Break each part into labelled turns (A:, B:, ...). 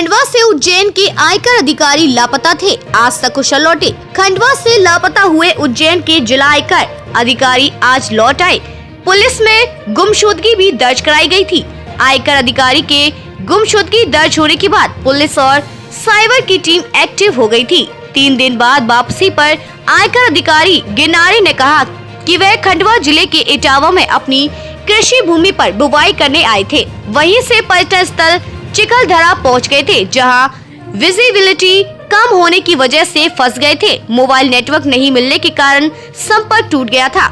A: खंडवा से उज्जैन के आयकर अधिकारी लापता थे, आज सकुशल लौटे। खंडवा से लापता हुए उज्जैन के जिला आयकर अधिकारी आज लौट आए। पुलिस में गुमशुदगी भी दर्ज कराई गई थी। आयकर अधिकारी के गुमशुदगी दर्ज होने के बाद पुलिस और साइबर की टीम एक्टिव हो गई थी। 3 दिन बाद वापसी पर आयकर अधिकारी गिनारे ने कहा कि वह खंडवा जिले के इटावा में अपनी कृषि भूमि पर बुवाई करने आए थे। वहीं से पर्यटन स्थल चिखलदरा पहुंच गए थे, जहां विजिबिलिटी कम होने की वजह से फंस गए थे। मोबाइल नेटवर्क नहीं मिलने के कारण संपर्क टूट गया था।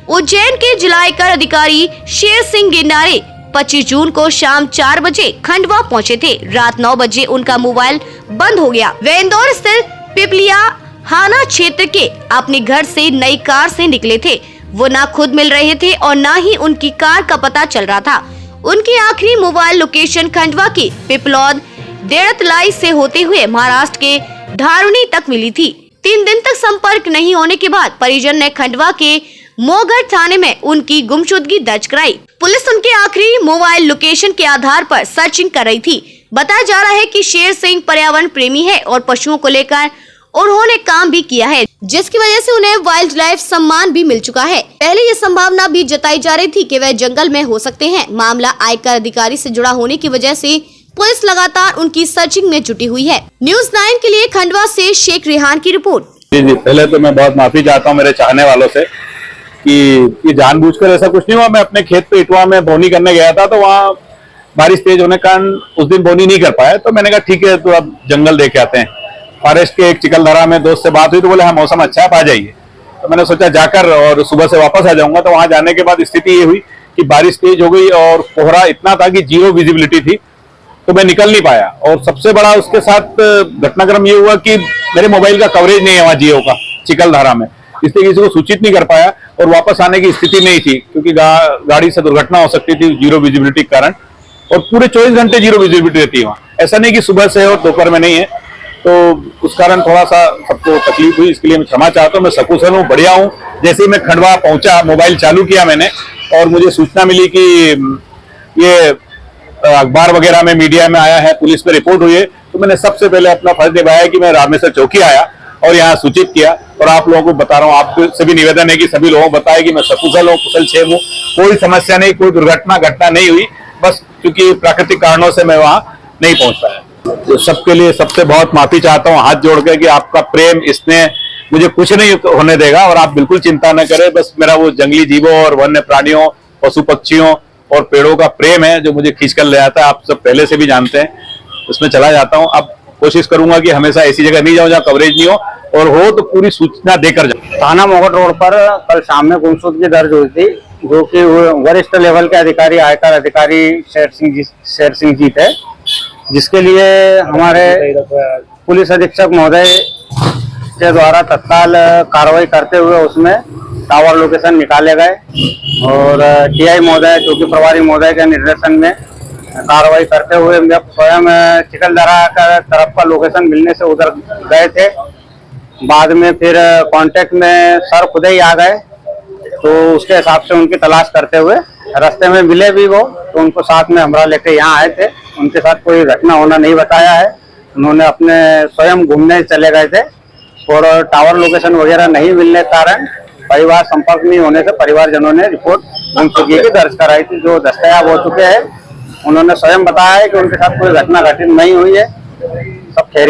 A: उज्जैन के जिला आयकर अधिकारी शेर सिंह गिनारे 25 जून को शाम 4 बजे खंडवा पहुंचे थे। रात 9 बजे उनका मोबाइल बंद हो गया। वे इंदौर स्थित पिपलिया हाना क्षेत्र के अपने घर से नई कार से निकले थे। वो ना खुद मिल रहे थे और ना ही उनकी कार का पता चल रहा था। उनकी आखिरी मोबाइल लोकेशन खंडवा के पिपलौद देड़तलाई से होते हुए महाराष्ट्र के धारुनी तक मिली थी। 3 दिन तक संपर्क नहीं होने के बाद परिजन ने खंडवा के मोगढ़ थाने में उनकी गुमशुदगी दर्ज कराई। पुलिस उनके आखिरी मोबाइल लोकेशन के आधार पर सर्चिंग कर रही थी। बताया जा रहा है कि शेर सिंह पर्यावरण प्रेमी है और पशुओं को लेकर उन्होंने काम भी किया है, जिसकी वजह से उन्हें वाइल्ड लाइफ सम्मान भी मिल चुका है। पहले ये संभावना भी जताई जा रही थी कि वह जंगल में हो सकते हैं। मामला आयकर अधिकारी से जुड़ा होने की वजह से पुलिस लगातार उनकी सर्चिंग में जुटी हुई है। न्यूज़ 9 के लिए खंडवा से शेख रेहान की रिपोर्ट।
B: जी, पहले तो मैं बहुत माफी चाहता हूँ मेरे चाहने वालों से कि जानबूझकर ऐसा कुछ नहीं हुआ। मैं अपने खेत पे इटवा में बोनी करने गया था, तो वहाँ बारिश तेज होने के कारण उस दिन बोनी नहीं कर पाया। तो मैंने कहा ठीक है, तो अब जंगल देख आते हैं। फॉरेस्ट के एक चिखलदरा में दोस्त से बात हुई तो बोले हाँ मौसम अच्छा है, आप आ जाइए। तो मैंने सोचा जाकर और सुबह से वापस आ जाऊंगा। तो वहां जाने के बाद स्थिति ये हुई कि बारिश तेज हो गई और कोहरा इतना था कि 0 विजिबिलिटी थी, तो मैं निकल नहीं पाया। और सबसे बड़ा उसके साथ घटनाक्रम ये हुआ कि मेरे मोबाइल का कवरेज नहीं है वहाँ जियो का चिखलदरा में, इसलिए किसी को सूचित नहीं कर पाया और वापस आने की स्थिति नहीं थी, क्योंकि गाड़ी से दुर्घटना हो सकती थी 0 विजिबिलिटी के कारण। और पूरे 24 घंटे 0 विजिबिलिटी रहती है वहाँ, ऐसा नहीं कि सुबह से और दोपहर में नहीं है। तो उस कारण थोड़ा सा सबको तकलीफ हुई, इसके लिए मैं क्षमा चाहता हूँ। मैं सकुशल हूँ, बढ़िया हूँ। जैसे ही मैं खंडवा पहुंचा, मोबाइल चालू किया मैंने और मुझे सूचना मिली कि ये अखबार वगैरह में, मीडिया में आया है, पुलिस में रिपोर्ट हुई है, तो मैंने सबसे पहले अपना फर्ज निभाया कि मैं रामेश्वर चौकी आया और यहाँ सूचित किया। और आप लोगों को बता रहा हूँ, आपको सभी निवेदन है कि सभी लोगों को बताया कि मैं सकुशल हूँ, कुशल क्षेम हूँ, कोई समस्या नहीं, कोई घटना नहीं हुई। बस क्योंकि प्राकृतिक कारणों से मैं वहाँ नहीं पहुंच पाया। तो सबके लिए सबसे बहुत माफी चाहता हूँ हाथ जोड़कर कि आपका प्रेम, इसने मुझे कुछ नहीं होने देगा और आप बिल्कुल चिंता न करें। बस मेरा वो जंगली जीवों और वन्य प्राणियों, पशु पक्षियों और पेड़ों का प्रेम है जो मुझे खींच कर ले आता है। आप सब पहले से भी जानते हैं, उसमें चला जाता हूँ। अब कोशिश करूंगा कि हमेशा ऐसी जगह नहीं जाऊँ जहाँ कवरेज नहीं हो, और हो तो पूरी सूचना देकर जाऊँ।
C: थाना मोगढ़ रोड पर कल शाम में गुमशुदगी दर्ज हुई थी, जो कि वरिष्ठ लेवल के अधिकारी आयकर अधिकारी शेर सिंह जी थे, जिसके लिए हमारे पुलिस अधीक्षक महोदय के द्वारा तत्काल कार्रवाई करते हुए उसमें टावर लोकेशन निकाले गए और टीआई महोदय, जो कि प्रभारी महोदय के निर्देशन में कार्रवाई करते हुए जब स्वयं चिखलदरा का तरफ का लोकेशन मिलने से उधर गए थे। बाद में फिर कांटेक्ट में सर खुद ही आ गए, तो उसके हिसाब से उनकी तलाश करते हुए रास्ते में मिले भी वो, तो उनको साथ में हमरा लेके यहाँ आए थे। उनके साथ कोई घटना होना नहीं बताया है, उन्होंने अपने स्वयं घूमने चले गए थे और टावर लोकेशन वगैरह नहीं मिलने के कारण परिवार संपर्क नहीं होने से परिवारजनों ने रिपोर्ट गुमशुदगी की दर्ज कराई थी, जो दस्तयाब हो चुके हैं। उन्होंने स्वयं बताया है कि उनके साथ कोई घटना घटित नहीं हुई है, सब खैरियत